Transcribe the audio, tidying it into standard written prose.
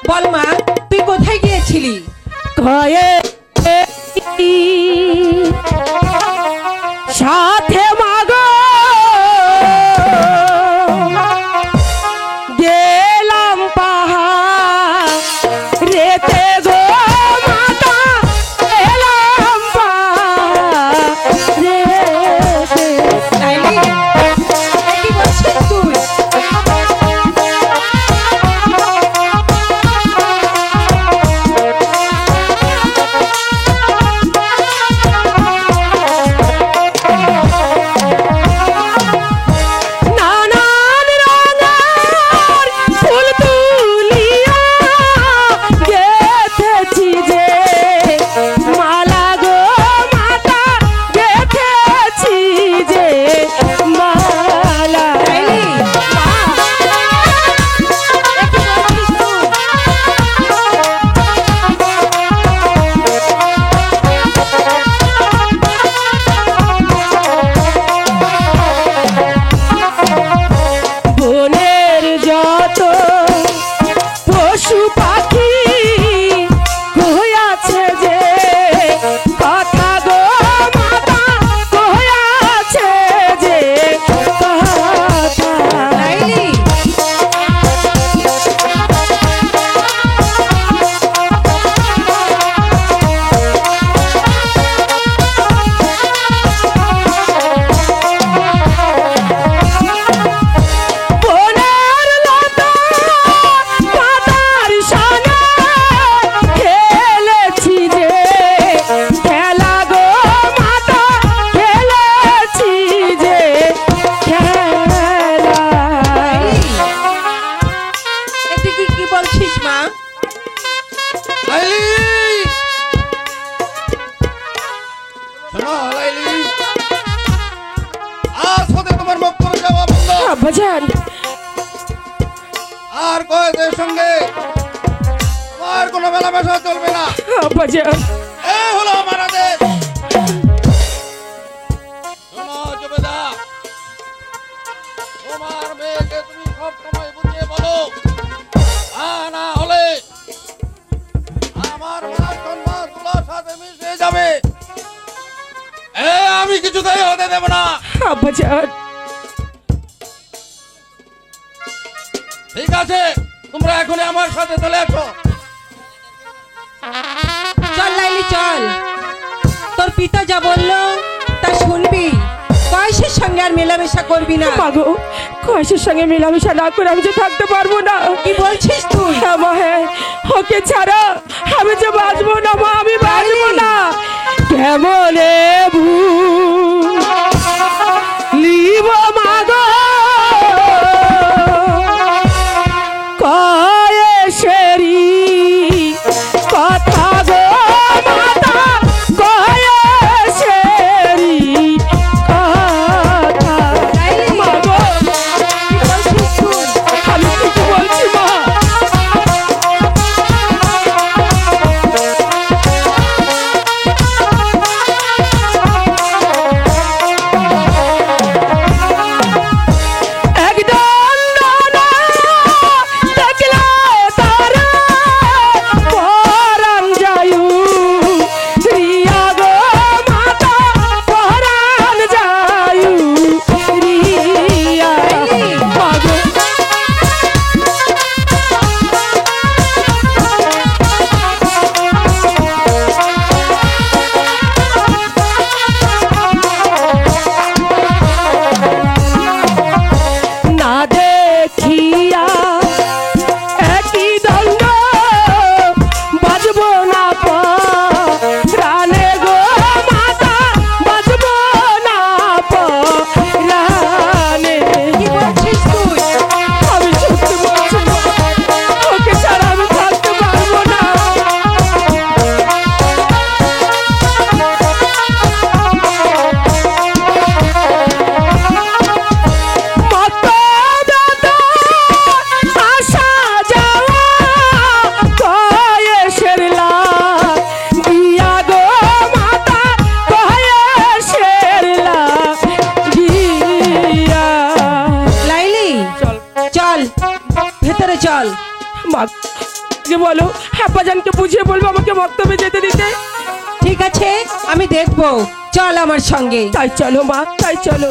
বল মা, তুই কোথায় গিয়েছিলি? কয়ে সাথে মাগো গেলাম পাহাড়েতে গো মাতা, গেলাম পাহাড়েতে। লাইলি, কি বলছিস তুই? নানান রঙের ফুল তুলিয়া গেথেছি যে মালা গো মাতা, গেথেছি যে মালা। লাইলি, মা, কি বলছিস তুই? বনের যত পশু পাখি কইয়াছে যে কথা গো মাতা, কইয়াছে যে কথা। লাইলি, বনের লতা পাতার সঙ্গে খেলেছি যে খেলা গো মাতা, খেলেছি যে খেলা। লাইলি, তুই কি বলছিস মা? লাইলি, শোনো লাইলি, আজ হতে তোমার মুখ করে যাওয়া বন্ধ। আব্বাজান, আর কয়েদের সঙ্গে তোমার কোনো মেলামেশা চলবে না। আব্বাজান, এই হলো আমার আদেশ। শোনো জবেদা, তোমার মেয়েকে তুমি সব সময় বুঝিয়ে বলো, তা না হলে আমার মান সম্মান তুলার সাথে মিশে যাবে। আমি কিছুতেই হতে দেব না। আব্বাজান, ঠিক আছে, তোমরা এখনই আমার সাথে চলে আসো। চল লাইলি চল, তোর পিতা যা বললো তা শুনবি, কয়েসের সঙ্গে আর মেলামেশা করবি না। মাগো, কয়েসের সঙ্গে মেলামেশা না করে আমি যে থাকতে পারবো না। কি বলছিস তুই? হ্যাঁ মা, হ্যাঁ, ওকে ছাড়া আমি যে বাঁচবো না মা, আমি বাঁচবো না। কেমনে ভুলিব মাগো কয়েসেরি কথা গো মাতা, কয়েসেরি কথা। লাইলি, মাগো, কি বলছিস তুই? আমি কিছু বলছি মা। চল ভেতরে চল। মা যে বলো আব্বাজানকে বুঝিয়ে বলবো আমাকে বক্তব্যে যেতে দিতে। ঠিক আছে, আমি দেখবো, চল আমার সঙ্গে। তাই চলো মা, তাই চলো।